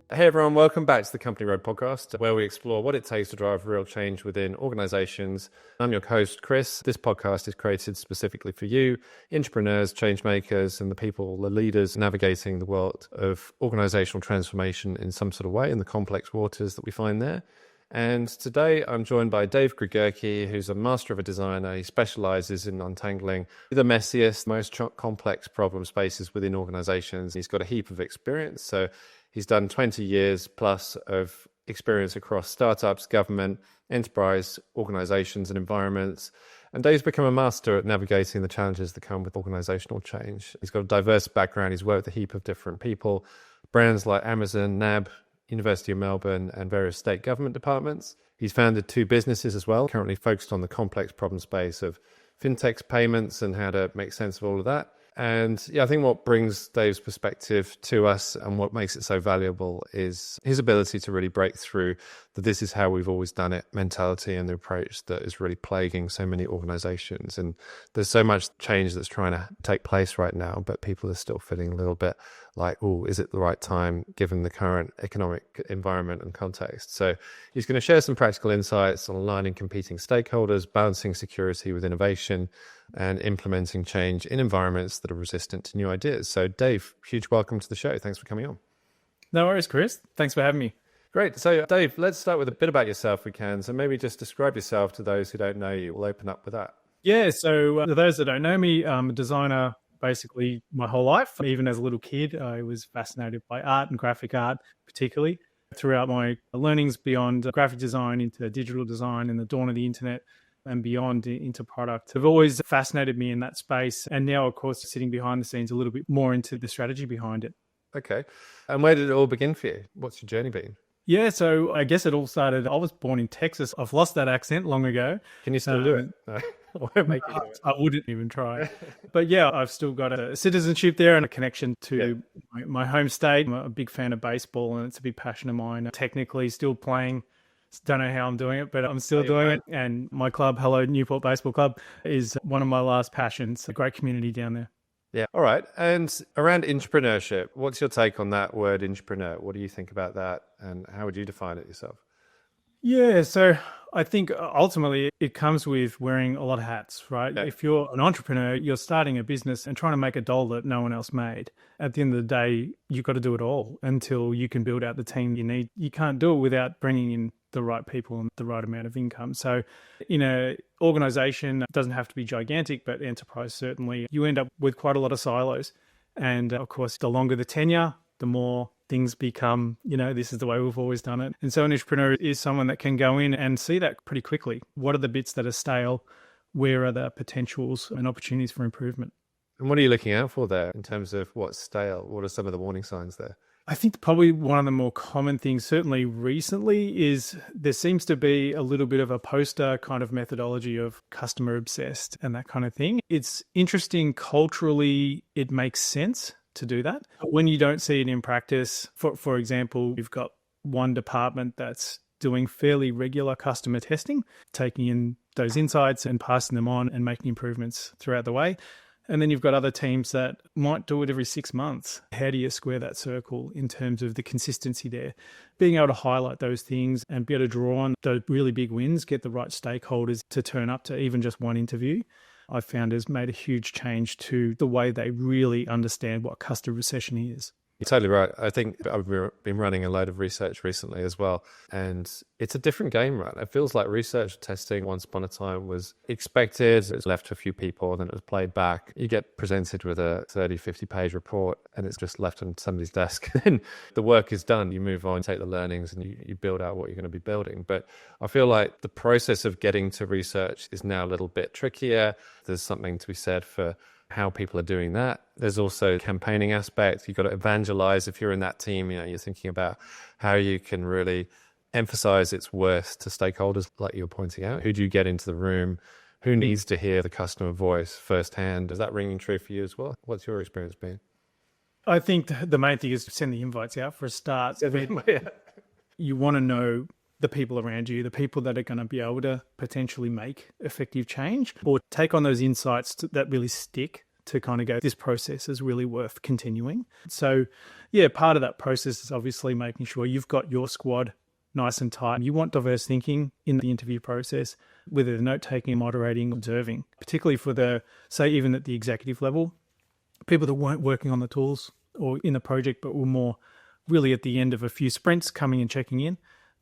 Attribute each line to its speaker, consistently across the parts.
Speaker 1: Hey everyone, welcome back to the Company Road podcast, where we explore what it takes to drive real change within organizations. I'm your host, Chris. This podcast is created specifically for you, entrepreneurs, change makers, and the people, the leaders navigating the world of organizational transformation in some sort of way in the complex waters that we find there. And today I'm joined by Dave Gregurke, who's a master of a designer. He specializes in untangling the messiest, most complex problem spaces within organizations. He's got a heap of experience. So he's done 20 years plus of experience across startups, government, enterprise, organizations, and environments. And Dave's become a master at navigating the challenges that come with organizational change. He's got a diverse background. He's worked with a heap of different people, brands like Amazon, NAB, University of Melbourne, and various state government departments. He's founded 2 businesses as well, currently focused on the complex problem space of fintechs, payments, and how to make sense of all of that. And yeah, I think what brings Dave's perspective to us and what makes it so valuable is his ability to really break through the "this is how we've always done it" mentality and the approach that is really plaguing so many organizations. And there's so much change that's trying to take place right now, but people are still feeling a little bit like, oh, is it the right time given the current economic environment and context? So he's going to share some practical insights on aligning competing stakeholders, balancing security with innovation, and implementing change in environments that are resistant to new ideas. So Dave, huge welcome to the show. Thanks for coming on.
Speaker 2: No worries, Chris. Thanks for having me.
Speaker 1: Great. So Dave, let's start with a bit about yourself if we can. So maybe just describe yourself to those who don't know you. We'll open up with that.
Speaker 2: Yeah, so for those that don't know me, I'm a designer basically my whole life. Even as a little kid, I was fascinated by art and graphic art, particularly. Throughout my learnings beyond graphic design into digital design and the dawn of the internet, and beyond into product have always fascinated me in that space. And now, of course, sitting behind the scenes a little bit more into the strategy behind it.
Speaker 1: Okay. And where did it all begin for you? What's your journey been?
Speaker 2: Yeah, so I guess it all started, I was born in Texas. I've lost that accent long ago.
Speaker 1: Can you still do it? No, I won't make you do it.
Speaker 2: I wouldn't even try. But yeah, I've still got a citizenship there and a connection to my home state. I'm a big fan of baseball and it's a big passion of mine. Technically still playing. Don't know how I'm doing it, but I'm still doing it. And my club, Hello Newport Baseball Club, is one of my last passions. A great community down there.
Speaker 1: Yeah. All right. And around entrepreneurship, what's your take on that word, entrepreneur? What do you think about that? And how would you define it yourself?
Speaker 2: Yeah, so I think ultimately it comes with wearing a lot of hats, right?
Speaker 1: Yeah.
Speaker 2: If you're an entrepreneur, you're starting a business and trying to make a doll that no one else made. At the end of the day, you've got to do it all until you can build out the team you need. You can't do it without bringing in the right people and the right amount of income. So in an organization, it doesn't have to be gigantic, but enterprise certainly, you end up with quite a lot of silos. And of course, the longer the tenure, the more things become, this is the way we've always done it. And so an entrepreneur is someone that can go in and see that pretty quickly. What are the bits that are stale? Where are the potentials and opportunities for improvement?
Speaker 1: And what are you looking out for there in terms of what's stale? What are some of the warning signs there?
Speaker 2: I think probably one of the more common things, certainly recently, is there seems to be a little bit of a poster kind of methodology of customer obsessed and that kind of thing. It's interesting culturally, it makes sense to do that. When you don't see it in practice, for example, you've got one department that's doing fairly regular customer testing, taking in those insights and passing them on and making improvements throughout the way. And then you've got other teams that might do it every 6 months. How do you square that circle in terms of the consistency there? Being able to highlight those things and be able to draw on those really big wins, get the right stakeholders to turn up to even just one interview, I've found has made a huge change to the way they really understand what customer obsession is.
Speaker 1: You're totally right. I think I've been running a load of research recently as well. And it's a different game, right? It feels like research testing once upon a time was expected. It was left to a few people and then it was played back. You get presented with a 30, 50-page report and it's just left on somebody's desk. And the work is done. You move on, take the learnings and you build out what you're going to be building. But I feel like the process of getting to research is now a little bit trickier. There's something to be said for how people are doing that. There's also campaigning aspects. You've got to evangelize. If you're in that team, you're thinking about how you can really emphasize its worth to stakeholders, like you're pointing out. Who do you get into the room? Who needs to hear the customer voice firsthand? Is that ringing true for you as well? What's your experience been?
Speaker 2: I think the main thing is to send the invites out for a start. You want to know the people around you, the people that are going to be able to potentially make effective change or take on those insights that really stick to kind of go, this process is really worth continuing. So yeah, part of that process is obviously making sure you've got your squad nice and tight. You want diverse thinking in the interview process, whether the note-taking, moderating, observing, particularly for the, say, even at the executive level, people that weren't working on the tools or in the project, but were more really at the end of a few sprints coming and checking in.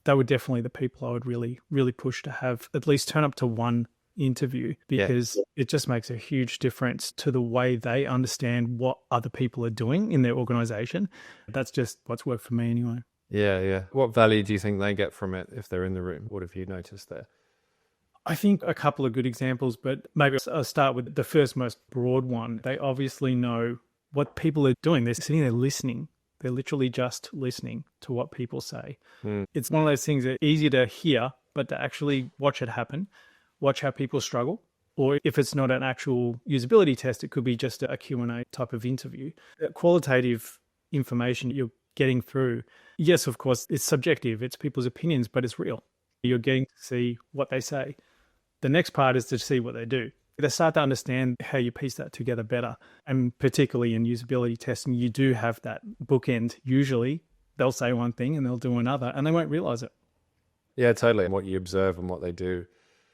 Speaker 2: They were definitely the people I would really, really push to have at least turn up to one interview, because it just makes a huge difference to the way they understand what other people are doing in their organization. That's just what's worked for me anyway.
Speaker 1: Yeah. What value do you think they get from it if they're in the room? What have you noticed there?
Speaker 2: I think a couple of good examples, but maybe I'll start with the first most broad one. They obviously know what people are doing. They're sitting there listening. They're literally just listening to what people say. It's one of those things that are easy to hear, but to actually watch it happen, watch how people struggle. Or if it's not an actual usability test, it could be just a Q&A type of interview. That qualitative information you're getting through, yes, of course, it's subjective. It's people's opinions, but it's real. You're getting to see what they say. The next part is to see what they do. They start to understand how you piece that together better. And particularly in usability testing, you do have that bookend. Usually they'll say one thing and they'll do another and they won't realize it.
Speaker 1: Yeah, totally. And what you observe and what they do,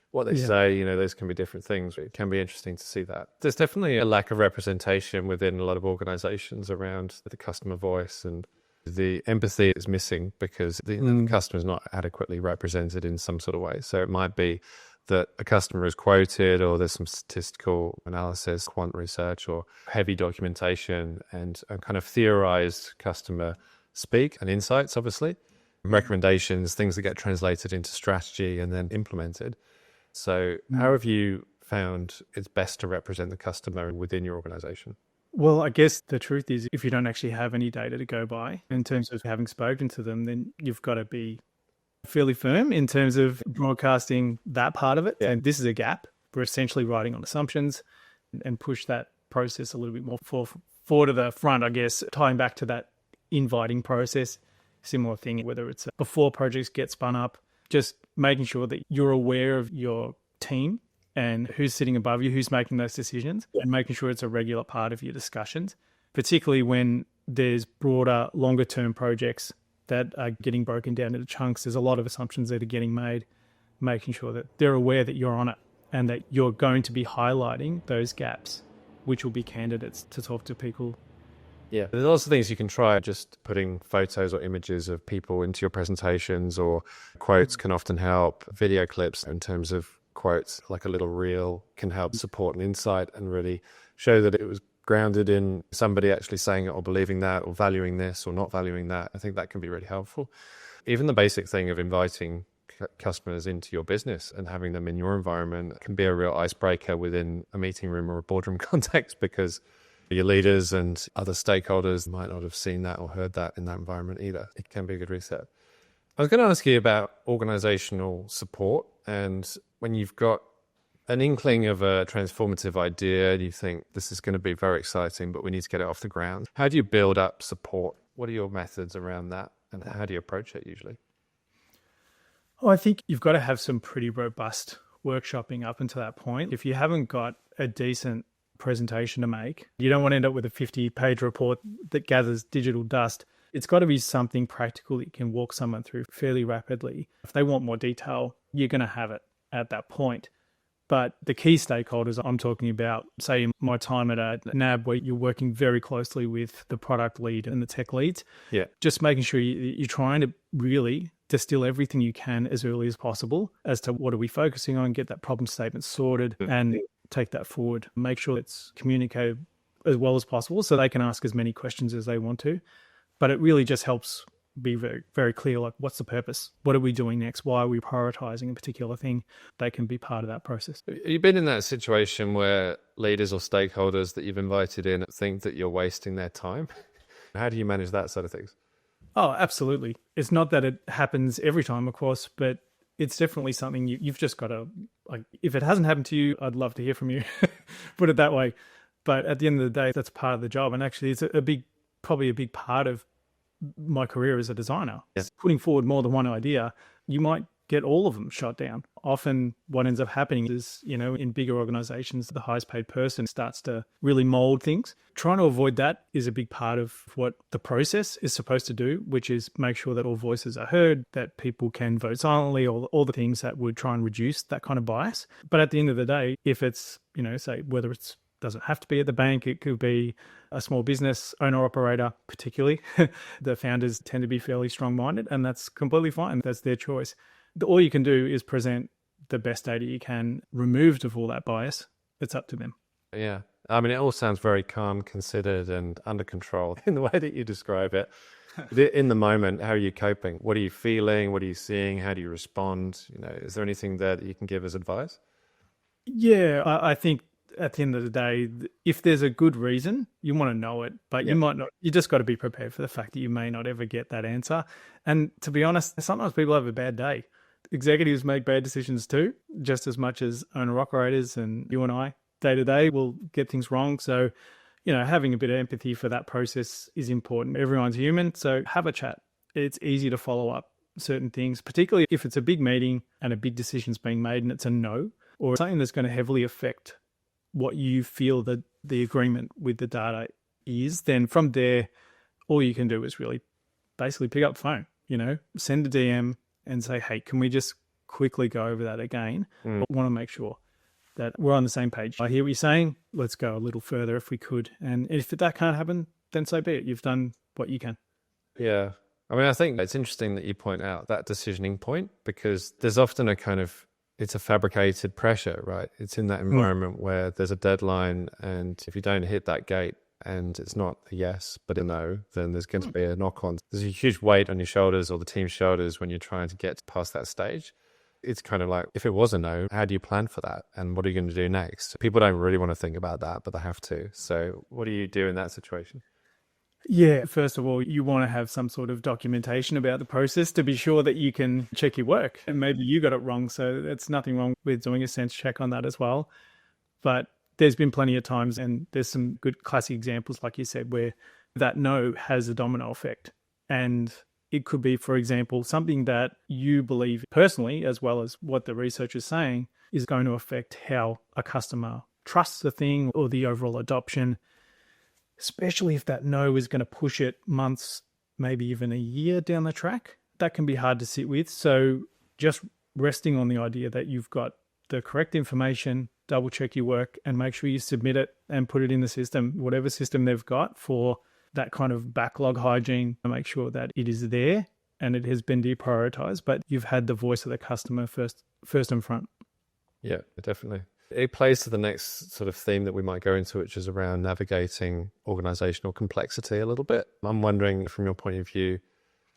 Speaker 1: what they say, those can be different things. It can be interesting to see that. There's definitely a lack of representation within a lot of organizations around the customer voice, and the empathy is missing because the customer is not adequately represented in some sort of way. So it might be that a customer is quoted, or there's some statistical analysis, quant research, or heavy documentation and kind of theorized customer speak and insights, obviously, recommendations, things that get translated into strategy and then implemented. So how have you found it's best to represent the customer within your organization?
Speaker 2: Well, I guess the truth is, if you don't actually have any data to go by in terms of having spoken to them, then you've got to be fairly firm in terms of broadcasting that part of it. Yeah. And this is a gap. We're essentially writing on assumptions and push that process a little bit more forward to the front, I guess, tying back to that inviting process. Similar thing, whether it's before projects get spun up, just making sure that you're aware of your team and who's sitting above you, who's making those decisions, and making sure it's a regular part of your discussions, particularly when there's broader, longer term projects that are getting broken down into chunks. There's a lot of assumptions that are getting made, making sure that they're aware that you're on it and that you're going to be highlighting those gaps, which will be candidates to talk to people.
Speaker 1: Yeah, there's lots of things you can try. Just putting photos or images of people into your presentations, or quotes can often help. Video clips in terms of quotes, like a little reel, can help support an insight and really show that it was grounded in somebody actually saying it or believing that or valuing this or not valuing that. I think that can be really helpful. Even the basic thing of inviting customers into your business and having them in your environment can be a real icebreaker within a meeting room or a boardroom context, because your leaders and other stakeholders might not have seen that or heard that in that environment either. It can be a good reset. I was going to ask you about organizational support, and when you've got an inkling of a transformative idea, you think this is going to be very exciting, but we need to get it off the ground. How do you build up support? What are your methods around that, and how do you approach it usually?
Speaker 2: Oh, I think you've got to have some pretty robust workshopping up until that point. If you haven't got a decent presentation to make, you don't want to end up with a 50-page report that gathers digital dust. It's got to be something practical that you can walk someone through fairly rapidly. If they want more detail, you're going to have it at that point. But the key stakeholders I'm talking about, say in my time at a NAB, where you're working very closely with the product lead and the tech leads, just making sure you're trying to really distill everything you can as early as possible as to what are we focusing on, get that problem statement sorted and take that forward. Make sure it's communicated as well as possible so they can ask as many questions as they want to. But it really just helps be very, very clear, like, what's the purpose? What are we doing next? Why are we prioritizing a particular thing? They can be part of that process.
Speaker 1: You've been in that situation where leaders or stakeholders that you've invited in think that you're wasting their time. How do you manage that sort of things?
Speaker 2: Oh, absolutely. It's not that it happens every time, of course, but it's definitely something you've just got to, like, if it hasn't happened to you, I'd love to hear from you, put it that way. But at the end of the day, that's part of the job. And actually, it's probably a big part of my career as a designer. Putting forward more than one idea, you might get all of them shot down. Often what ends up happening is, in bigger organizations, the highest paid person starts to really mold things. Trying to avoid that is a big part of what the process is supposed to do, which is make sure that all voices are heard, that people can vote silently, all the things that would try and reduce that kind of bias. But at the end of the day, if it's, say whether it's doesn't have to be at the bank, it could be a small business owner operator, particularly. The founders tend to be fairly strong-minded, and that's completely fine. That's their choice. All you can do is present the best data you can, removed of all that bias. It's up to them.
Speaker 1: Yeah. I mean, it all sounds very calm, considered, and under control in the way that you describe it. In the moment, how are you coping? What are you feeling? What are you seeing? How do you respond? Is there anything there that you can give as advice?
Speaker 2: Yeah, I think at the end of the day, if there's a good reason, you want to know it, but you might not. You just got to be prepared for the fact that you may not ever get that answer. And to be honest, sometimes people have a bad day. Executives make bad decisions too, just as much as owner-operators, and you and I, day to day, will get things wrong. So, having a bit of empathy for that process is important. Everyone's human, so have a chat. It's easy to follow up certain things, particularly if it's a big meeting and a big decision's being made and it's a no, or something that's going to heavily affect what you feel that the agreement with the data is. Then from there, all you can do is really basically pick up the phone, send a DM and say, hey, can we just quickly go over that again? I want to make sure that we're on the same page. I hear what you're saying. Let's go a little further if we could. And if that can't happen, then so be it. You've done what you can.
Speaker 1: Yeah. I mean, I think it's interesting that you point out that decisioning point, because there's often it's a fabricated pressure, right? It's in that environment where there's a deadline, and if you don't hit that gate and it's not a yes, but a no, then there's going to be a knock on. There's a huge weight on your shoulders or the team's shoulders when you're trying to get past that stage. It's kind of like, if it was a no, how do you plan for that? And what are you going to do next? People don't really want to think about that, but they have to. So what do you do in that situation?
Speaker 2: Yeah, first of all, you want to have some sort of documentation about the process to be sure that you can check your work. And maybe you got it wrong, so there's nothing wrong with doing a sense check on that as well. But there's been plenty of times, and there's some good classic examples, like you said, where that no has a domino effect. And it could be, for example, something that you believe personally, as well as what the research is saying, is going to affect how a customer trusts the thing or the overall adoption, especially if that no is going to push it months, maybe even a year down the track. That can be hard to sit with. So just resting on the idea that you've got the correct information, double check your work, and make sure you submit it and put it in the system, whatever system they've got for that kind of backlog hygiene, to make sure that it is there and it has been deprioritized, but you've had the voice of the customer first and front.
Speaker 1: Yeah, definitely. It plays to the next sort of theme that we might go into, which is around navigating organizational complexity a little bit. I'm wondering, from your point of view,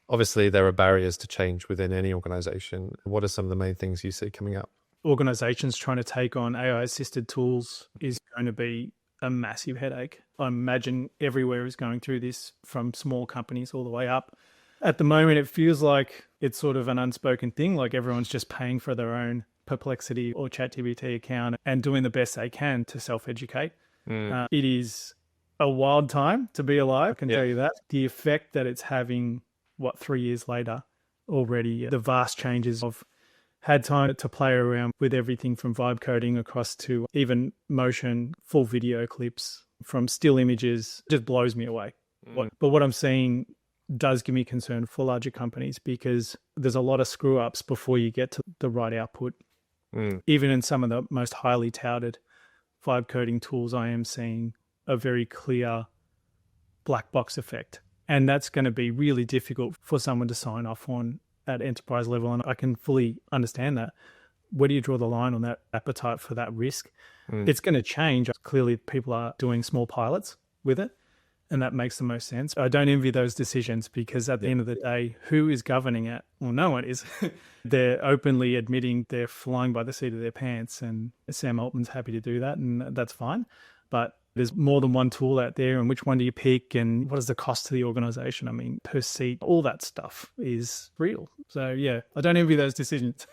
Speaker 1: obviously there are barriers to change within any organization. What are some of the main things you see coming up?
Speaker 2: Organizations trying to take on AI-assisted tools is going to be a massive headache. I imagine everywhere is going through this, from small companies all the way up. At the moment, it feels like it's sort of an unspoken thing, like everyone's just paying for their own Perplexity or ChatGPT account and doing the best they can to self-educate. It is a wild time to be alive, I can tell you that. The effect that it's having, 3 years later already, the vast changes. I've had time to play around with everything from vibe coding across to even motion, full video clips from still images. Just blows me away. But what I'm seeing does give me concern for larger companies, because there's a lot of screw ups before you get to the right output. Even in some of the most highly touted vibe coding tools, I am seeing a very clear black box effect. And that's going to be really difficult for someone to sign off on at enterprise level. And I can fully understand that. Where do you draw the line on that appetite for that risk? It's going to change. Clearly, people are doing small pilots with it, and that makes the most sense. I don't envy those decisions, because at the end of the day, who is governing it? Well, no one is. They're openly admitting they're flying by the seat of their pants, and Sam Altman's happy to do that, and that's fine. But there's more than one tool out there, and which one do you pick, and what is the cost to the organization? I mean, per seat, all that stuff is real. So yeah, I don't envy those decisions.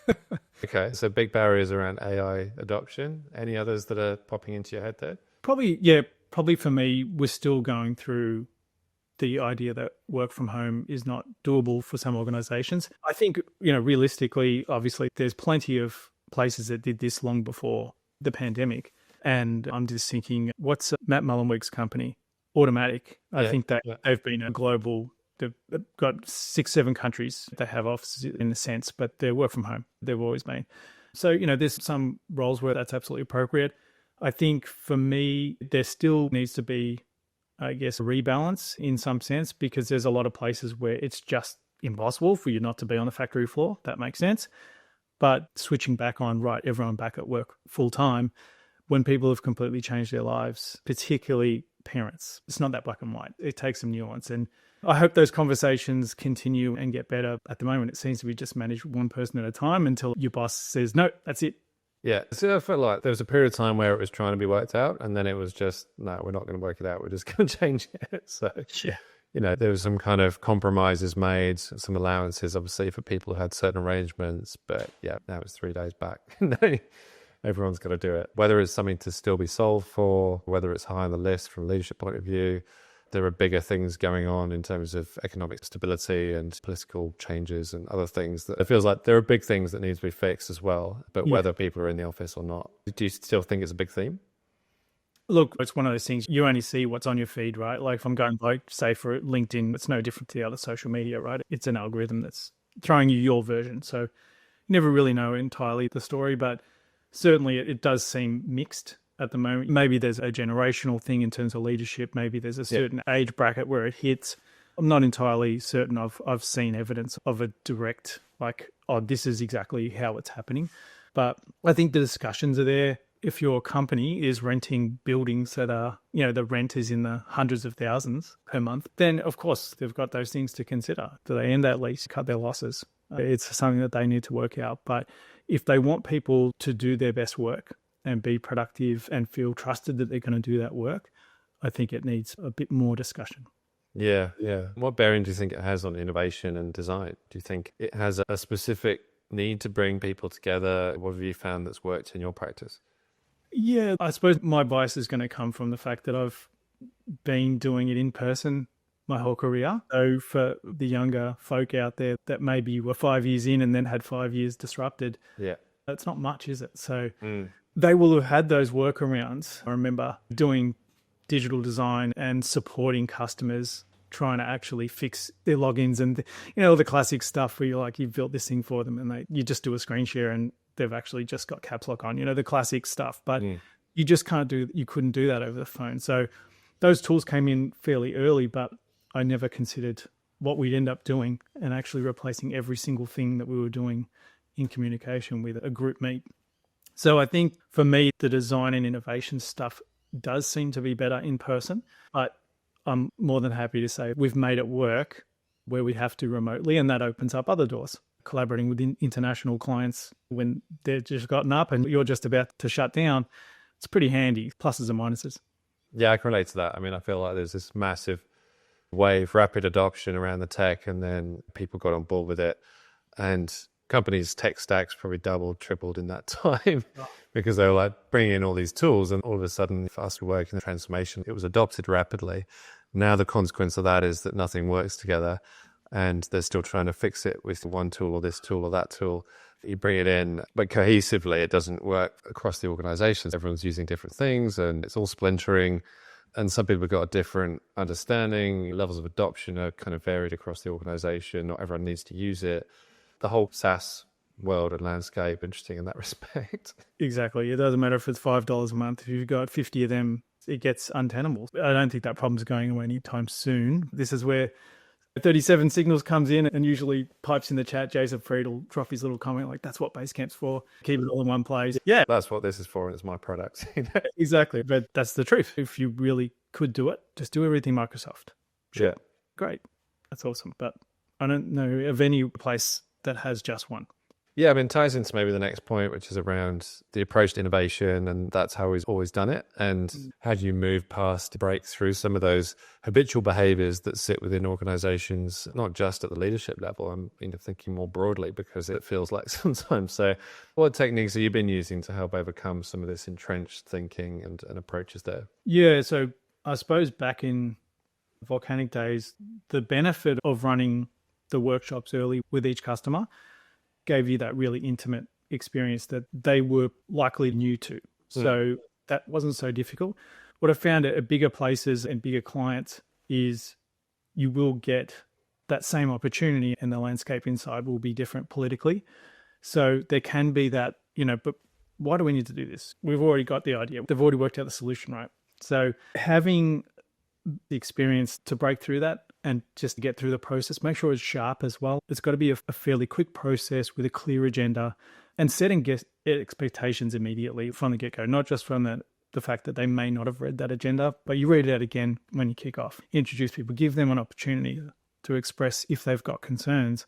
Speaker 1: Okay, so big barriers around AI adoption. Any others that are popping into your head there?
Speaker 2: Probably for me, we're still going through the idea that work from home is not doable for some organizations. I think, realistically, obviously, there's plenty of places that did this long before the pandemic. And I'm just thinking, what's Matt Mullenweg's company? Automatic. I think that they've been a global, they've got 6-7 countries they have offices in a sense, but they're work from home. They've always been. So, there's some roles where that's absolutely appropriate. I think for me, there still needs to be, I guess, a rebalance in some sense, because there's a lot of places where it's just impossible for you not to be on the factory floor. That makes sense. But switching back on, right, everyone back at work full time, when people have completely changed their lives, particularly parents, it's not that black and white. It takes some nuance. And I hope those conversations continue and get better. At the moment, it seems to be just managed one person at a time until your boss says, no, that's it.
Speaker 1: Yeah. So I felt like there was a period of time where it was trying to be worked out, and then it was just, no, we're not going to work it out. We're just going to change it. So, there was some kind of compromises made, some allowances, obviously, for people who had certain arrangements. But yeah, now it's 3 days back. Everyone's got to do it. Whether it's something to still be solved for, whether it's high on the list from a leadership point of view, there are bigger things going on in terms of economic stability and political changes and other things that it feels like there are big things that need to be fixed as well. But whether people are in the office or not, do you still think it's a big theme?
Speaker 2: Look, it's one of those things, you only see what's on your feed, right? Like if I'm going, say for LinkedIn, it's no different to the other social media, right? It's an algorithm that's throwing you your version. So you never really know entirely the story, but certainly it does seem mixed at the moment. Maybe there's a generational thing in terms of leadership. Maybe there's a certain age bracket where it hits. I'm not entirely certain I've seen evidence of a direct, like, oh, this is exactly how it's happening. But I think the discussions are there. If your company is renting buildings that are, the rent is in the hundreds of thousands per month, then of course they've got those things to consider. Do they end that lease, cut their losses? It's something that they need to work out. But if they want people to do their best work and be productive and feel trusted that they're going to do that work, I think it needs a bit more discussion.
Speaker 1: Yeah. What bearing do you think it has on innovation and design? Do you think it has a specific need to bring people together? What have you found that's worked in your practice?
Speaker 2: Yeah, I suppose my bias is going to come from the fact that I've been doing it in person my whole career. So for the younger folk out there that maybe were 5 years in and then had 5 years disrupted, that's not much, is it? So they will have had those workarounds. I remember doing digital design and supporting customers, trying to actually fix their logins and, all the classic stuff where you're like, you've built this thing for them and you just do a screen share and they've actually just got caps lock on, the classic stuff. But you just you couldn't do that over the phone. So those tools came in fairly early, but I never considered what we'd end up doing and actually replacing every single thing that we were doing in communication with a group meet. So I think for me, the design and innovation stuff does seem to be better in person, but I'm more than happy to say we've made it work where we have to remotely, and that opens up other doors. Collaborating with international clients when they've just gotten up and you're just about to shut down, it's pretty handy, pluses and minuses.
Speaker 1: Yeah, I can relate to that. I mean, I feel like there's this massive wave, rapid adoption around the tech, and then people got on board with it. And companies' tech stacks probably doubled, tripled in that time because they were like bringing in all these tools. And all of a sudden, for us to work in the transformation, it was adopted rapidly. Now the consequence of that is that nothing works together. And they're still trying to fix it with one tool or this tool or that tool. You bring it in, but cohesively, it doesn't work across the organizations. Everyone's using different things and it's all splintering. And some people have got a different understanding. Levels of adoption are kind of varied across the organization. Not everyone needs to use it. The whole SaaS world and landscape, interesting in that respect.
Speaker 2: Exactly. It doesn't matter if it's $5 a month. If you've got 50 of them, it gets untenable. I don't think that problem's going away anytime soon. This is where 37 Signals comes in and usually pipes in the chat. Jason Fried will drop his little comment like, that's what Basecamp's for. Keep it all in one place. Yeah.
Speaker 1: That's what this is for, and it's my product.
Speaker 2: Exactly. But that's the truth. If you really could do it, just do everything Microsoft. Sure.
Speaker 1: Yeah.
Speaker 2: Great. That's awesome. But I don't know of any place that has just one.
Speaker 1: Yeah, I mean, it ties into maybe the next point, which is around the approach to innovation, and that's how we've always done it. And how do you move past, break through some of those habitual behaviors that sit within organizations, not just at the leadership level, I'm thinking more broadly, because it feels like sometimes. So what techniques have you been using to help overcome some of this entrenched thinking and approaches there?
Speaker 2: Yeah, so I suppose back in volcanic days, the benefit of running the workshops early with each customer gave you that really intimate experience that they were likely new to. So that wasn't so difficult. What I found at bigger places and bigger clients is you will get that same opportunity, and the landscape inside will be different politically. So there can be that, but why do we need to do this? We've already got the idea. They've already worked out the solution, right? So having the experience to break through that and just to get through the process, make sure it's sharp as well. It's got to be a fairly quick process with a clear agenda, and setting expectations immediately from the get-go, not just from the fact that they may not have read that agenda, but you read it out again when you kick off. Introduce people, give them an opportunity to express if they've got concerns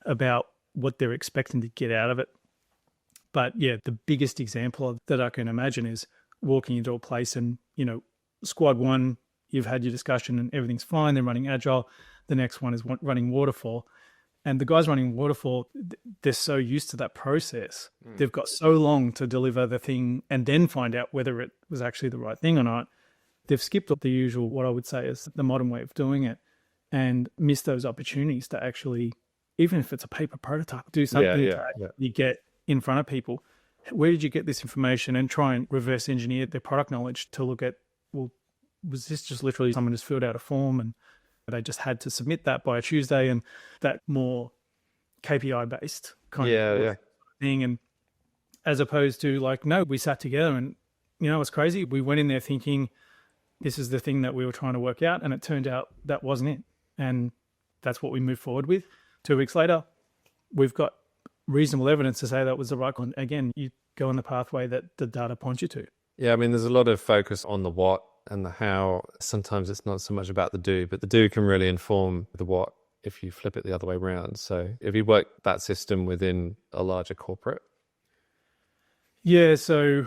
Speaker 2: about what they're expecting to get out of it. But yeah, the biggest example that I can imagine is walking into a place and, squad one, you've had your discussion and everything's fine. They're running agile. The next one is running waterfall. And the guys running waterfall, they're so used to that process. They've got so long to deliver the thing and then find out whether it was actually the right thing or not. They've skipped the usual, what I would say is the modern way of doing it, and missed those opportunities to actually, even if it's a paper prototype, do something you get in front of people. Where did you get this information? And try and reverse engineer their product knowledge to look at, well, was this just literally someone just filled out a form and they just had to submit that by a Tuesday, and that more KPI based kind of thing. And as opposed to no, we sat together and, it's crazy. We went in there thinking this is the thing that we were trying to work out, and it turned out that wasn't it. And that's what we moved forward with. 2 weeks later, we've got reasonable evidence to say that was the right one. Again, you go on the pathway that the data points you to.
Speaker 1: Yeah, I mean, there's a lot of focus on the what and the how. Sometimes it's not so much about the do, but the do can really inform the what if you flip it the other way around. So if you work that system within a larger corporate?
Speaker 2: Yeah, so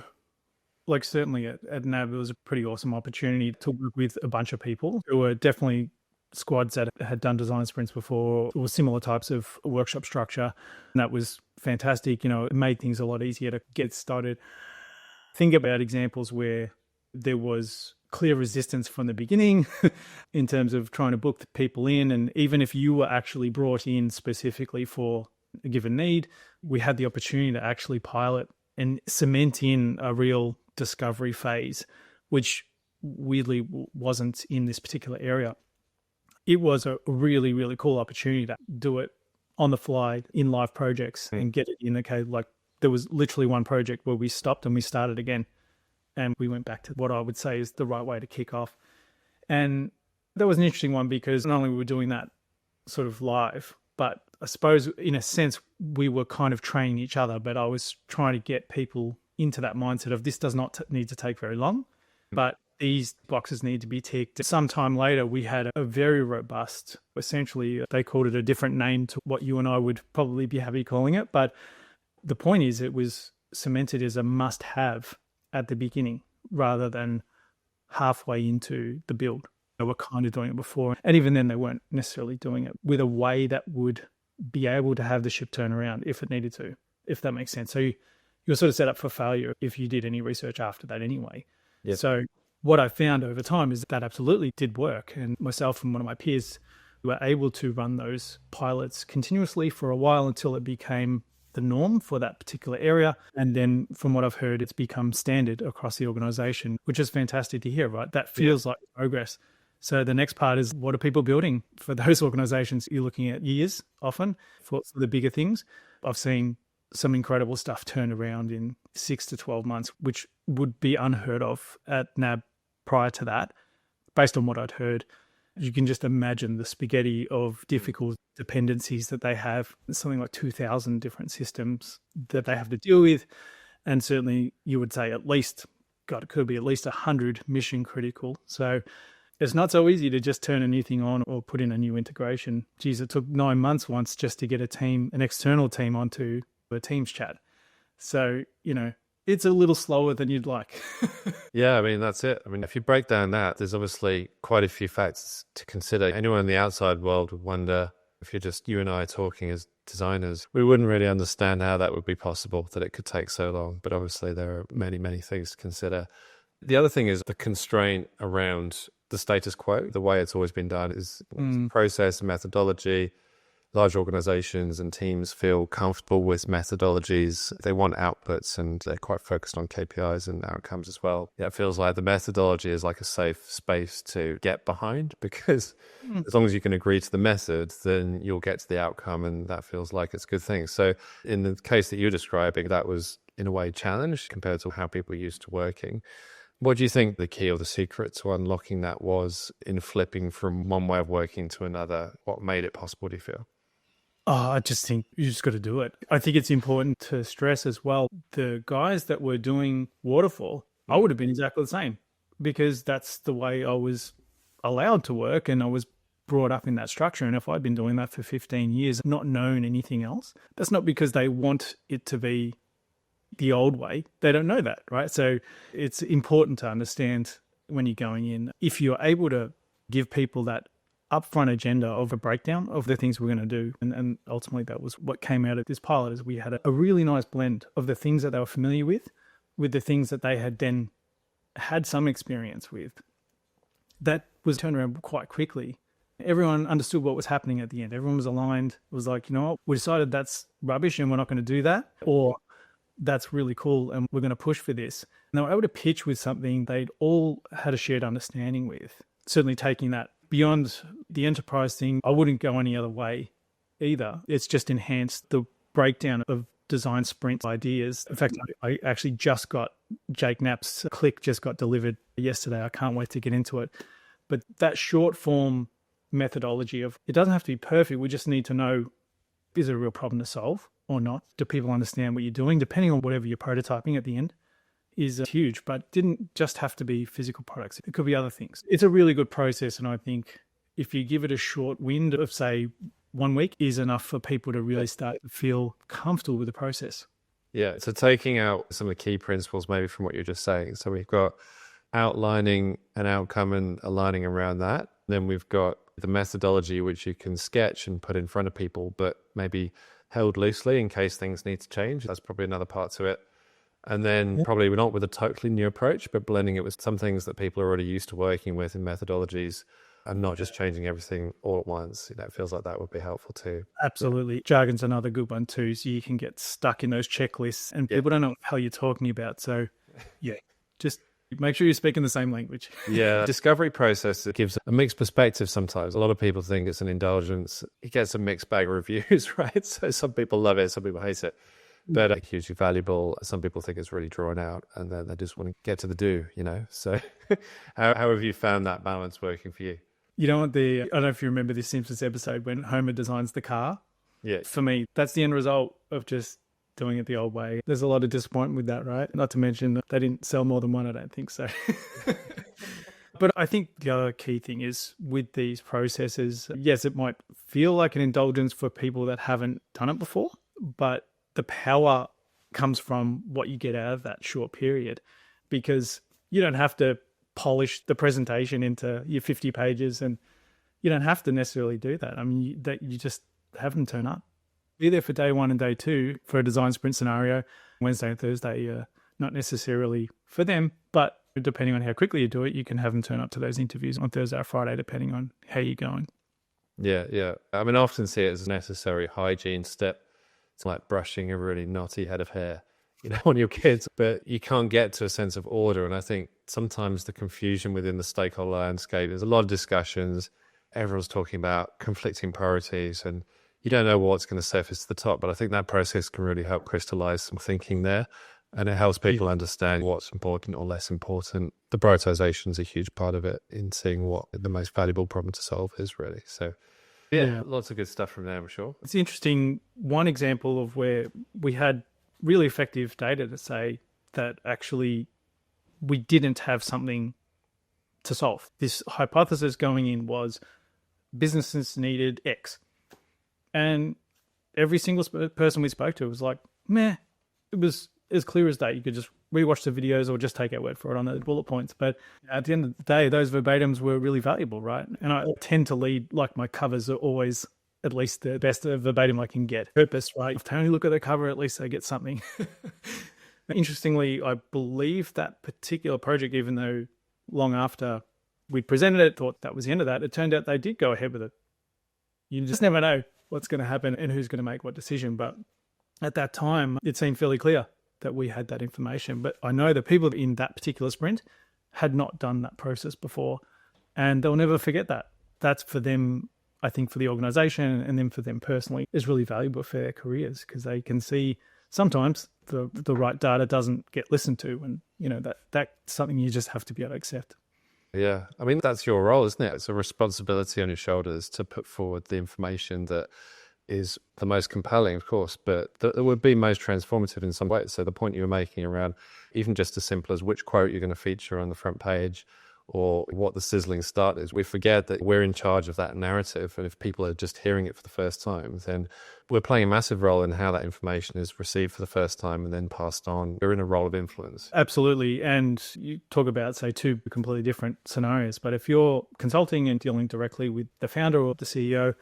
Speaker 2: certainly at NAB, it was a pretty awesome opportunity to work with a bunch of people who were definitely squads that had done design sprints before, or similar types of workshop structure. And that was fantastic. It made things a lot easier to get started. Think about examples where there was clear resistance from the beginning in terms of trying to book the people in. And even if you were actually brought in specifically for a given need, we had the opportunity to actually pilot and cement in a real discovery phase, which weirdly wasn't in this particular area. It was a really, really cool opportunity to do it on the fly in live projects and get it in. Okay, there was literally one project where we stopped and we started again. And we went back to what I would say is the right way to kick off. And that was an interesting one because not only were we doing that sort of live, but I suppose in a sense we were kind of training each other, but I was trying to get people into that mindset of this does not need to take very long, but these boxes need to be ticked. Sometime later, we had a very robust, essentially, they called it a different name to what you and I would probably be happy calling it. But the point is it was cemented as a must-have at the beginning rather than halfway into the build. They were kind of doing it before. And even then, they weren't necessarily doing it with a way that would be able to have the ship turn around if it needed to, if that makes sense. So you're sort of set up for failure if you did any research after that anyway.
Speaker 1: Yep.
Speaker 2: So what I found over time is that absolutely did work. And myself and one of my peers were able to run those pilots continuously for a while until it became the norm for that particular area. And then from what I've heard, it's become standard across the organization, which is fantastic to hear, right? That feels like progress. So the next part is, what are people building for those organizations? You're looking at years often for the bigger things. I've seen some incredible stuff turned around in 6 to 12 months, which would be unheard of at NAB prior to that. Based on what I'd heard, you can just imagine the spaghetti of difficult dependencies that they have. Something like 2,000 different systems that they have to deal with. And certainly you would say at least, God, it could be at least 100 mission critical. So it's not so easy to just turn a new thing on or put in a new integration. Geez, it took 9 months once just to get an external team onto a Teams chat. So, it's a little slower than you'd like.
Speaker 1: Yeah, I mean, that's it. I mean, if you break down that, there's obviously quite a few facts to consider. Anyone in the outside world would wonder, if you're just you and I talking as designers, we wouldn't really understand how that would be possible, that it could take so long. But obviously there are many, many things to consider. The other thing is the constraint around the status quo. The way it's always been done is process and methodology. Large organizations and teams feel comfortable with methodologies. They want outputs and they're quite focused on KPIs and outcomes as well. Yeah, it feels like the methodology is like a safe space to get behind, because as long as you can agree to the method, then you'll get to the outcome, and that feels like it's a good thing. So in the case that you're describing, that was in a way challenged compared to how people are used to working. What do you think the key or the secret to unlocking that was in flipping from one way of working to another? What made it possible, do you feel?
Speaker 2: Oh, I just think you just got to do it. I think it's important to stress as well, the guys that were doing waterfall, I would have been exactly the same, because that's the way I was allowed to work and I was brought up in that structure. And if I'd been doing that for 15 years, not known anything else, that's not because they want it to be the old way. They don't know that, right? So it's important to understand when you're going in, if you're able to give people that upfront agenda of a breakdown of the things we're going to do. And ultimately that was what came out of this pilot, is we had a really nice blend of the things that they were familiar with the things that they had then had some experience with. That was turned around quite quickly. Everyone understood what was happening at the end. Everyone was aligned. It was like, you know what, we decided that's rubbish and we're not going to do that, or that's really cool and we're going to push for this. And they were able to pitch with something they'd all had a shared understanding with. Certainly taking that beyond the enterprise thing, I wouldn't go any other way either. It's just enhanced the breakdown of design sprint ideas. In fact, I actually just got Jake Knapp's click just got delivered yesterday. I can't wait to get into it. But that short form methodology of, it doesn't have to be perfect. We just need to know, is it a real problem to solve or not? Do people understand what you're doing? Depending on whatever you're prototyping at the end is huge, but didn't just have to be physical products. It could be other things. It's a really good process. And I think if you give it a short wind of, say, 1 week is enough for people to really start to feel comfortable with the process.
Speaker 1: Yeah. So taking out some of the key principles maybe from what you're just saying. So we've got outlining an outcome and aligning around that. Then we've got the methodology, which you can sketch and put in front of people, but maybe held loosely in case things need to change. That's probably another part to it. And then probably not with a totally new approach, but blending it with some things that people are already used to working with in methodologies, and not just changing everything all at once. It feels like that would be helpful too.
Speaker 2: Absolutely. Yeah. Jargon's another good one too. So you can get stuck in those checklists and people don't know what the hell you're talking about. So yeah, just make sure you're speaking the same language.
Speaker 1: Yeah. Discovery process, it gives a mixed perspective sometimes. A lot of people think it's an indulgence. It gets a mixed bag of reviews, right? So some people love it, some people hate it. But hugely valuable. Some people think it's really drawn out and then they just want to get to the do, So how have you found that balance working for you?
Speaker 2: You know what, I don't know if you remember this Simpsons episode when Homer designs the car.
Speaker 1: Yeah.
Speaker 2: For me, that's the end result of just doing it the old way. There's a lot of disappointment with that, right? Not to mention they didn't sell more than one, I don't think so. But I think the other key thing is with these processes, yes, it might feel like an indulgence for people that haven't done it before, but the power comes from what you get out of that short period, because you don't have to polish the presentation into your 50 pages and you don't have to necessarily do that. I mean, you just have them turn up. Be there for day 1 and day 2 for a design sprint scenario. Wednesday and Thursday, not necessarily for them, but depending on how quickly you do it, you can have them turn up to those interviews on Thursday or Friday, depending on how you're going.
Speaker 1: Yeah. I mean, I often see it as a necessary hygiene step. It's like brushing a really knotty head of hair, on your kids, but you can't get to a sense of order. And I think sometimes the confusion within the stakeholder landscape, there's a lot of discussions. Everyone's talking about conflicting priorities and you don't know what's going to surface to the top. But I think that process can really help crystallize some thinking there. And it helps people understand what's important or less important. The prioritization is a huge part of it in seeing what the most valuable problem to solve is, really. So yeah, lots of good stuff from there, I'm sure.
Speaker 2: It's interesting. One example of where we had really effective data to say that actually we didn't have something to solve. This hypothesis going in was businesses needed X. And every single person we spoke to was like, meh, it was as clear as day. You could just rewatch the videos or just take our word for it on the bullet points. But at the end of the day, those verbatims were really valuable, right? And I tend to lead, like my covers are always at least the best verbatim I can get. Purpose, right? If they only look at the cover, at least they get something. Interestingly, I believe that particular project, even though long after we presented it, thought that was the end of that. It turned out they did go ahead with it. You just never know what's going to happen and who's going to make what decision. But at that time, it seemed fairly clear that we had that information. But I know the people in that particular sprint had not done that process before, and they'll never forget that. That's for them, I think, for the organization and then for them personally, is really valuable for their careers, because they can see sometimes the right data doesn't get listened to, and that's something you just have to be able to accept.
Speaker 1: Yeah, I mean, that's your role, isn't it? It's a responsibility on your shoulders to put forward the information that is the most compelling, of course, but that would be most transformative in some ways. So the point you were making around even just as simple as which quote you're going to feature on the front page or what the sizzling start is, we forget that we're in charge of that narrative. And if people are just hearing it for the first time, then we're playing a massive role in how that information is received for the first time and then passed on. We're in a role of influence.
Speaker 2: Absolutely. And you talk about, say, two completely different scenarios. But if you're consulting and dealing directly with the founder or the CEO,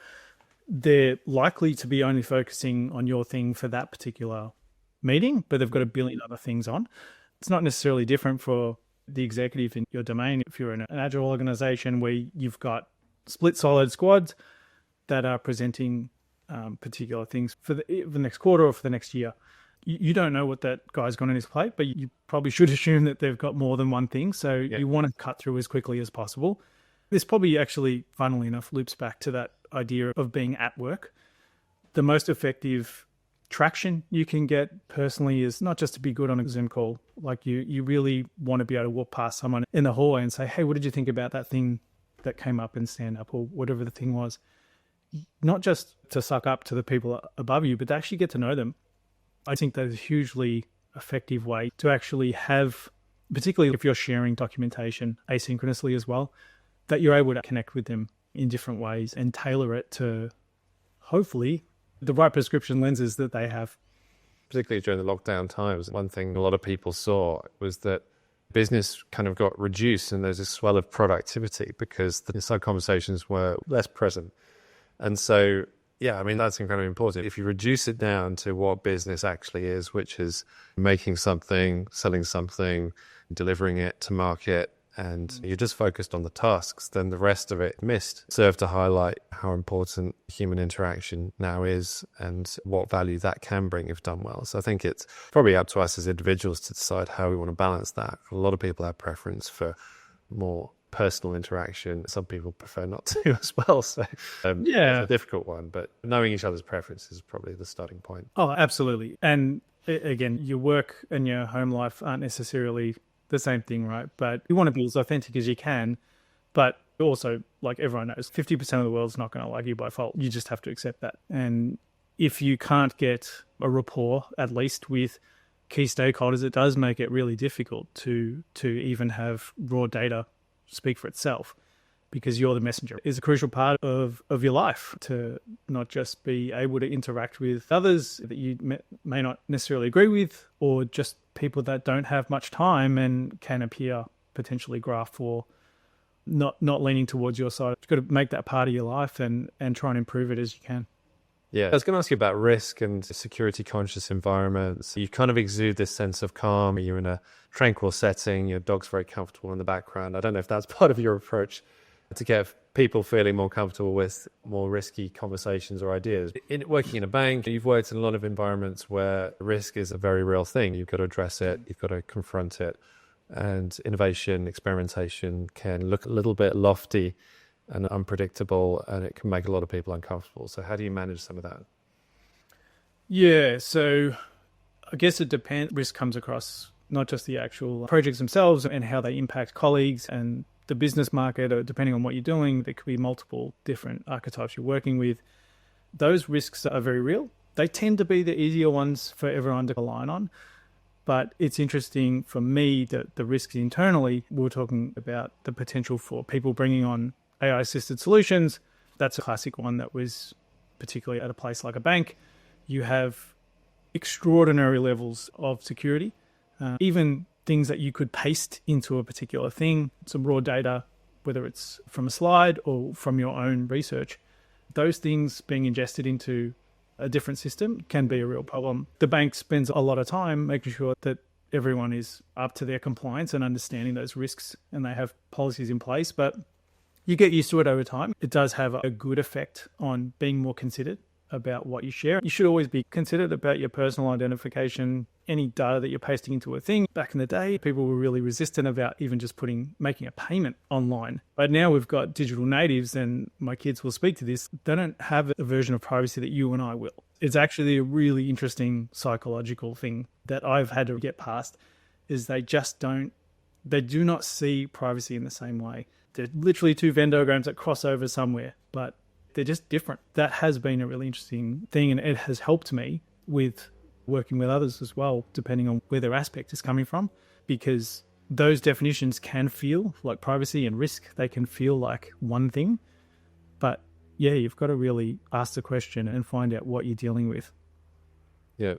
Speaker 2: they're likely to be only focusing on your thing for that particular meeting, but they've got a billion other things on. It's not necessarily different for the executive in your domain. If you're in an agile organization where you've got split solid squads that are presenting particular things for the next quarter or for the next year, you don't know what that guy's got on his plate, but you probably should assume that they've got more than one thing. So you want to cut through as quickly as possible. This probably actually, funnily enough, loops back to that idea of being at work. The most effective traction you can get personally is not just to be good on a Zoom call. Like you really want to be able to walk past someone in the hallway and say, hey, what did you think about that thing that came up, and stand up, or whatever the thing was. Not just to suck up to the people above you, but to actually get to know them. I think that is a hugely effective way to actually have, particularly if you're sharing documentation asynchronously as well, that you're able to connect with them in different ways and tailor it to, hopefully, the right prescription lenses that they have.
Speaker 1: Particularly during the lockdown times, one thing a lot of people saw was that business kind of got reduced and there's a swell of productivity because the side conversations were less present. And so, yeah, I mean, that's incredibly important. If you reduce it down to what business actually is, which is making something, selling something, delivering it to market, and you're just focused on the tasks, then the rest of it missed. Serve to highlight how important human interaction now is and what value that can bring if done well. So I think it's probably up to us as individuals to decide how we want to balance that. A lot of people have preference for more personal interaction. Some people prefer not to as well. So it's a difficult one, but knowing each other's preferences is probably the starting point.
Speaker 2: Oh, absolutely. And again, your work and your home life aren't necessarily the same thing, right? But you want to be as authentic as you can, but also, like everyone knows, 50% of the world's not going to like you by default. You just have to accept that. And if you can't get a rapport, at least with key stakeholders, it does make it really difficult to even have raw data speak for itself, because you're the messenger. It's a crucial part of your life to not just be able to interact with others that you may not necessarily agree with, or just people that don't have much time and can appear potentially gruff or not leaning towards your side. You've got to make that part of your life and try and improve it as you can.
Speaker 1: Yeah, I was going to ask you about risk and security conscious environments. You kind of exude this sense of calm. You're in a tranquil setting. Your dog's very comfortable in the background. I don't know if that's part of your approach to get people feeling more comfortable with more risky conversations or ideas. Working in a bank, you've worked in a lot of environments where risk is a very real thing. You've got to address it. You've got to confront it. And innovation, experimentation can look a little bit lofty and unpredictable, and it can make a lot of people uncomfortable. So how do you manage some of that?
Speaker 2: Yeah, so I guess it depends. Risk comes across not just the actual projects themselves and how they impact colleagues and the business market, or depending on what you're doing, there could be multiple different archetypes you're working with. Those risks are very real. They tend to be the easier ones for everyone to align on. But it's interesting for me that the risks internally, we're talking about the potential for people bringing on AI-assisted solutions. That's a classic one that was particularly at a place like a bank. You have extraordinary levels of security, even things that you could paste into a particular thing, some raw data, whether it's from a slide or from your own research. Those things being ingested into a different system can be a real problem. The bank spends a lot of time making sure that everyone is up to their compliance and understanding those risks, and they have policies in place, but you get used to it over time. It does have a good effect on being more considered about what you share. You should always be considered about your personal identification, any data that you're pasting into a thing. Back in the day, people were really resistant about even just making a payment online. But now we've got digital natives, and my kids will speak to this. They don't have a version of privacy that you and I will. It's actually a really interesting psychological thing that I've had to get past, is they do not see privacy in the same way. They're literally two Venn diagrams that cross over somewhere, but they're just different. That has been a really interesting thing, and it has helped me with working with others as well, depending on where their aspect is coming from, because those definitions can feel like privacy and risk. They can feel like one thing, but yeah, you've got to really ask the question and find out what you're dealing with.
Speaker 1: Yeah,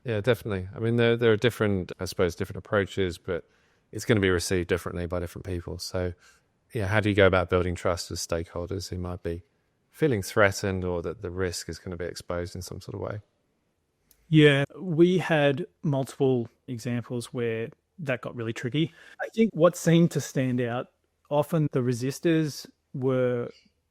Speaker 1: definitely. I mean, there are different approaches, but it's going to be received differently by different people. So yeah, how do you go about building trust with stakeholders who might be feeling threatened, or that the risk is going to be exposed in some sort of way?
Speaker 2: Yeah, we had multiple examples where that got really tricky. I think what seemed to stand out, often the resistors were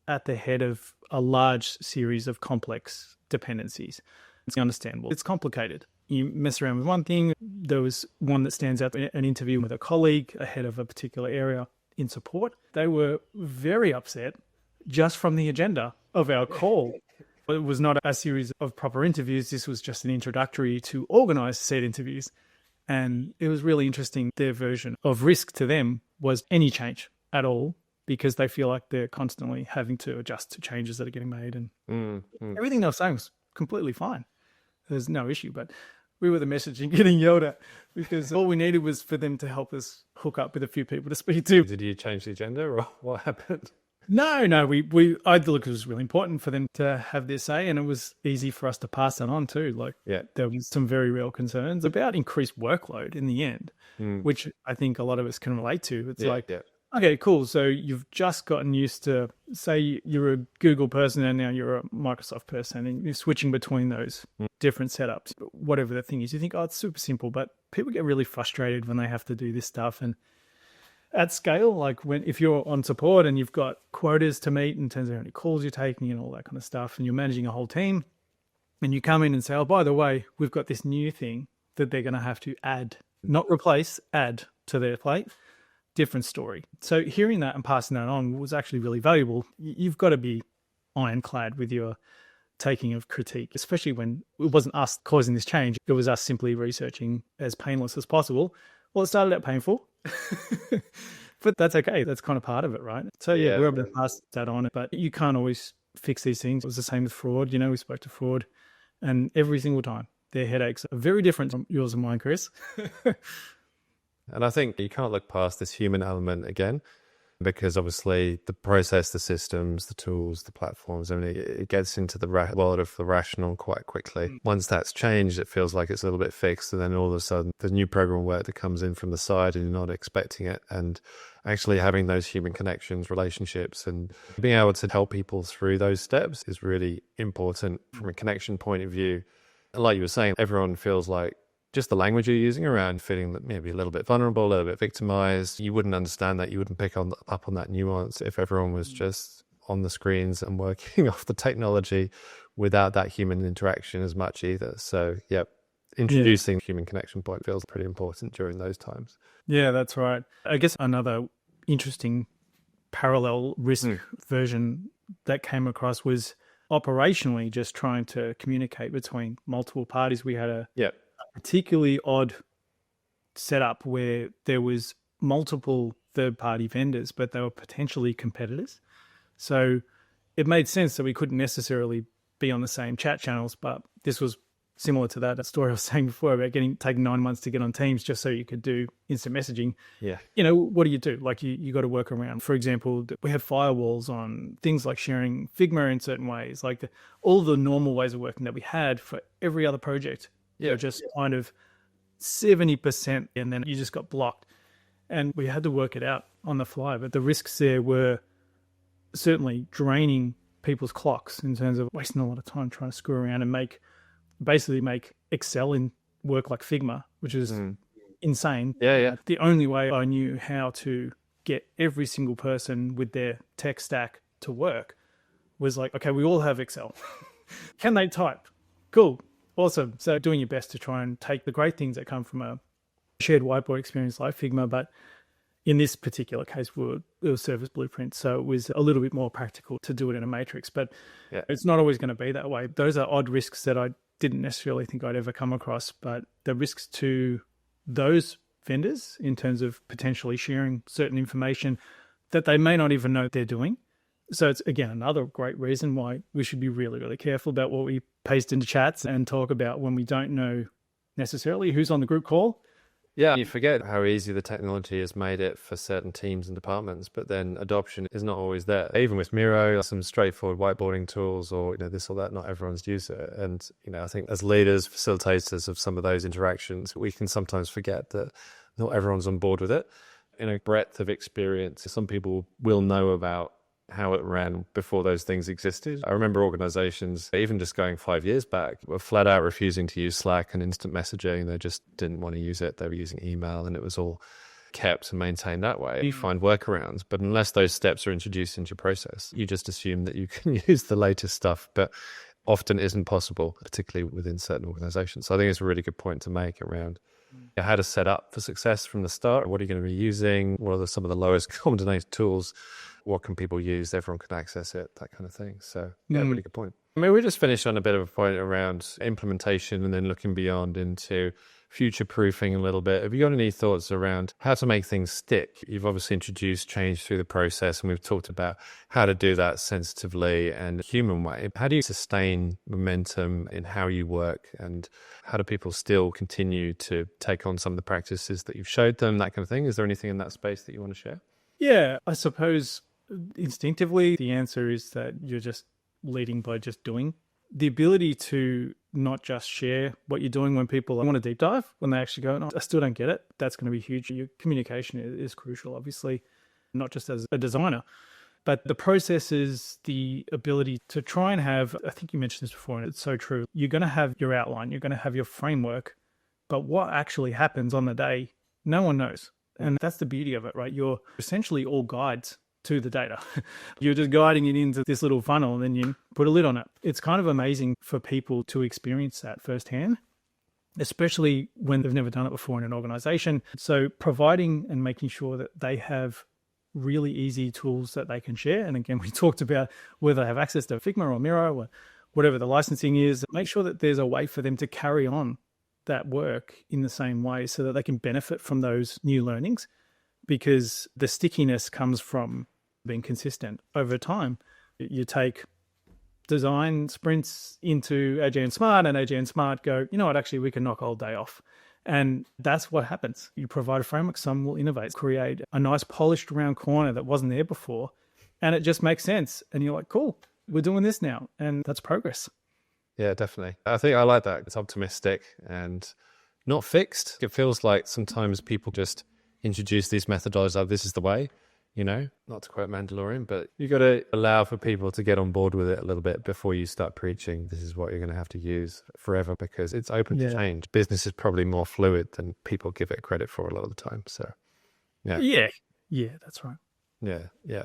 Speaker 2: at the head of a large series of complex dependencies. It's understandable. It's complicated. You mess around with one thing. There was one that stands out, an interview with a colleague ahead of a particular area in support. They were very upset just from the agenda of our call. It was not a series of proper interviews. This was just an introductory to organise said interviews. And it was really interesting. Their version of risk to them was any change at all, because they feel like they're constantly having to adjust to changes that are getting made. And everything they were saying was completely fine. There's no issue. But we were the messaging getting yelled at, because all we needed was for them to help us hook up with a few people to speak to.
Speaker 1: Did you change the agenda, or what happened?
Speaker 2: No, I thought it was really important for them to have their say, and it was easy for us to pass that on too. Like, there was some very real concerns about increased workload in the end, which I think a lot of us can relate to. It's okay, cool. So you've just gotten used to, say you're a Google person and now you're a Microsoft person, and you're switching between those different setups. Whatever the thing is, you think, oh, it's super simple, but people get really frustrated when they have to do this stuff. And at scale, like if you're on support and you've got quotas to meet in terms of how many calls you're taking and all that kind of stuff, and you're managing a whole team, and you come in and say, oh, by the way, we've got this new thing that they're going to have to add, not replace, add to their plate. Different story. So hearing that and passing that on was actually really valuable. You've got to be ironclad with your taking of critique, especially when it wasn't us causing this change. It was us simply researching as painless as possible. Well, it started out painful, but that's okay. That's kind of part of it, right? So yeah, we're able to pass that on, but you can't always fix these things. It was the same with fraud. We spoke to fraud, and every single time their headaches are very different from yours and mine, Chris.
Speaker 1: And I think you can't look past this human element again, because obviously the process, the systems, the tools, the platforms, I mean, it gets into the world of the rational quite quickly. Once that's changed, it feels like it's a little bit fixed. And then all of a sudden, the new program work that comes in from the side and you're not expecting it. And actually having those human connections, relationships, and being able to help people through those steps is really important from a connection point of view. And like you were saying, everyone feels like just the language you're using around feeling that maybe a little bit vulnerable, a little bit victimized. You wouldn't understand that. You wouldn't pick up on that nuance if everyone was just on the screens and working off the technology without that human interaction as much either. So, introducing human connection point feels pretty important during those times. Yeah,
Speaker 2: that's right. I guess another interesting parallel risk version that came across was operationally just trying to communicate between multiple parties. We had a particularly odd setup where there was multiple third-party vendors, but they were potentially competitors. So it made sense that we couldn't necessarily be on the same chat channels, but this was similar to that story I was saying before about taking 9 months to get on Teams just so you could do instant messaging.
Speaker 1: Yeah.
Speaker 2: What do you do? Like you got to work around. For example, we have firewalls on things like sharing Figma in certain ways, like all the normal ways of working that we had for every other project. Just kind of 70%, and then you just got blocked. And we had to work it out on the fly. But the risks there were certainly draining people's clocks in terms of wasting a lot of time trying to screw around and make Excel in work like Figma, which is insane.
Speaker 1: Yeah.
Speaker 2: The only way I knew how to get every single person with their tech stack to work was like, okay, we all have Excel. Can they type? Cool. Awesome. So doing your best to try and take the great things that come from a shared whiteboard experience like Figma, but in this particular case, it was service blueprint. So it was a little bit more practical to do it in a matrix, but it's not always going to be that way. Those are odd risks that I didn't necessarily think I'd ever come across, but the risks to those vendors in terms of potentially sharing certain information that they may not even know they're doing. So it's, again, another great reason why we should be really, really careful about what we paste into chats and talk about when we don't know necessarily who's on the group call.
Speaker 1: Yeah, you forget how easy the technology has made it for certain teams and departments, but then adoption is not always there. Even with Miro, some straightforward whiteboarding tools or this or that, not everyone's used it. And I think as leaders, facilitators of some of those interactions, we can sometimes forget that not everyone's on board with it. Breadth of experience, some people will know about how it ran before those things existed. I remember organizations, even just going 5 years back, were flat out refusing to use Slack and instant messaging. They just didn't want to use it. They were using email, and it was all kept and maintained that way. You find workarounds, but unless those steps are introduced into your process, you just assume that you can use the latest stuff, but often isn't possible, particularly within certain organizations. So I think it's a really good point to make around how to set up for success from the start. What are you going to be using? What are some of the lowest common denominator tools? What can people use? Everyone can access it, that kind of thing. So, really good point. We just finished on a bit of a point around implementation and then looking beyond into future-proofing a little bit. Have you got any thoughts around how to make things stick? You've obviously introduced change through the process, and we've talked about how to do that sensitively and human way. How do you sustain momentum in how you work, and how do people still continue to take on some of the practices that you've showed them, that kind of thing? Is there anything in that space that you want to share?
Speaker 2: Yeah, I suppose instinctively the answer is that you're just leading by just doing. The ability to not just share what you're doing when people want to deep dive, when they actually go, no, I still don't get it. That's going to be huge. Your communication is crucial, obviously, not just as a designer, but the process is the ability to try and have, I think you mentioned this before, and it's so true. You're going to have your outline, you're going to have your framework, but what actually happens on the day, no one knows. And that's the beauty of it, right? You're essentially all guides to the data. You're just guiding it into this little funnel and then you put a lid on it. It's kind of amazing for people to experience that firsthand, especially when they've never done it before in an organization. So providing and making sure that they have really easy tools that they can share. And again, we talked about whether they have access to Figma or Miro or whatever the licensing is. Make sure that there's a way for them to carry on that work in the same way so that they can benefit from those new learnings, because the stickiness comes from being consistent over time. You take design sprints into AJ and Smart, and AJ and Smart go, you know what, actually we can knock a whole day off. And that's what happens. You provide a framework, some will innovate, create a nice polished round corner that wasn't there before, and it just makes sense. And you're like, cool, we're doing this now. And that's progress.
Speaker 1: Yeah, definitely. I think I like that. It's optimistic and not fixed. It feels like sometimes people just introduce these methodologies like this is the way, not to quote Mandalorian, but you got to allow for people to get on board with it a little bit before you start preaching this is what you're going to have to use forever, because it's open to change. Business is probably more fluid than people give it credit for a lot of the time. So, yeah,
Speaker 2: that's right.
Speaker 1: Yeah.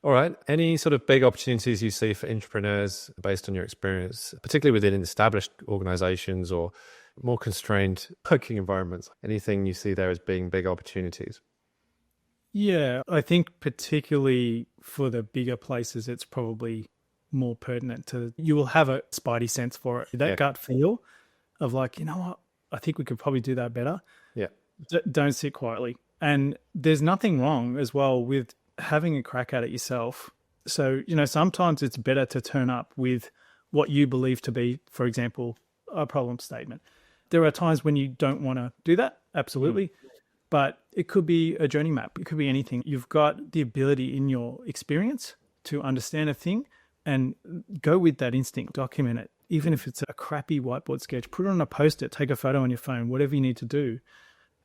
Speaker 1: All right. Any sort of big opportunities you see for entrepreneurs based on your experience, particularly within established organizations or more constrained working environments? Anything you see there as being big opportunities?
Speaker 2: Yeah, I think particularly for the bigger places, it's probably more pertinent to, you will have a spidey sense for it. That gut feel of like, you know what, I think we could probably do that better.
Speaker 1: Yeah.
Speaker 2: Don't sit quietly. And there's nothing wrong as well with having a crack at it yourself. So, sometimes it's better to turn up with what you believe to be, for example, a problem statement. There are times when you don't want to do that, absolutely. But it could be a journey map. It could be anything. You've got the ability in your experience to understand a thing and go with that instinct, document it. Even if it's a crappy whiteboard sketch, put it on a Post-it, take a photo on your phone, whatever you need to do,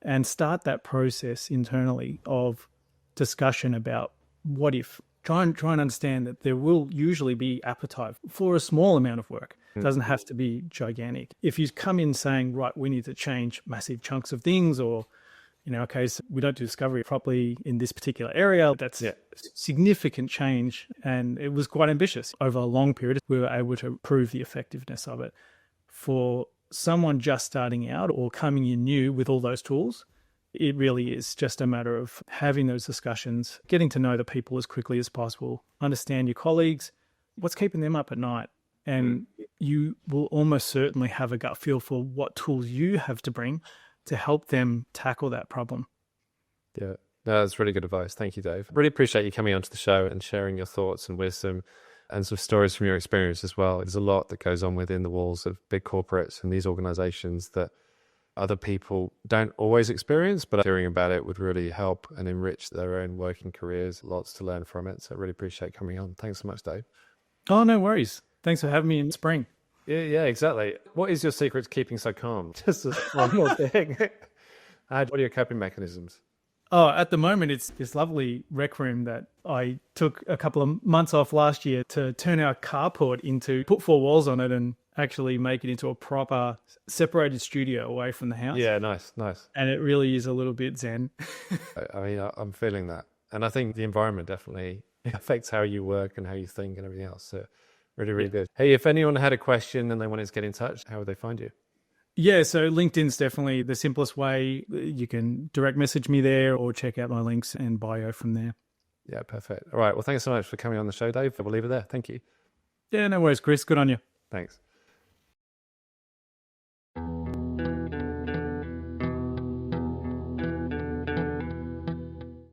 Speaker 2: and start that process internally of discussion about what if. Try and understand that there will usually be appetite for a small amount of work. It doesn't have to be gigantic. If you come in saying, right, we need to change massive chunks of things, or in our case, we don't do discovery properly in this particular area. That's significant change. And it was quite ambitious. Over a long period, we were able to prove the effectiveness of it. For someone just starting out or coming in new with all those tools, it really is just a matter of having those discussions, getting to know the people as quickly as possible, understand your colleagues, what's keeping them up at night. And you will almost certainly have a gut feel for what tools you have to bring to help them tackle that problem.
Speaker 1: Yeah, no, that's really good advice. Thank you, Dave. Really appreciate you coming onto the show and sharing your thoughts and wisdom and some stories from your experience as well. There's a lot that goes on within the walls of big corporates and these organizations that other people don't always experience, but hearing about it would really help and enrich their own working careers. Lots to learn from it. So I really appreciate coming on. Thanks so much, Dave.
Speaker 2: Oh, no worries. Thanks for having me in spring.
Speaker 1: Yeah, exactly. What is your secret to keeping so calm? Just one more thing. What are your coping mechanisms?
Speaker 2: Oh, at the moment, it's this lovely rec room that I took a couple of months off last year to turn our carport into, put 4 walls on it and actually make it into a proper separated studio away from the house.
Speaker 1: Yeah, nice.
Speaker 2: And it really is a little bit zen.
Speaker 1: I mean, I'm feeling that. And I think the environment definitely affects how you work and how you think and everything else. So really, really good. Hey, if anyone had a question and they wanted to get in touch, how would they find you?
Speaker 2: Yeah, so LinkedIn's definitely the simplest way. You can direct message me there or check out my links and bio from there.
Speaker 1: Yeah, perfect. All right. Well, thanks so much for coming on the show, Dave. We'll leave it there. Thank you.
Speaker 2: Yeah, no worries, Chris. Good on you.
Speaker 1: Thanks.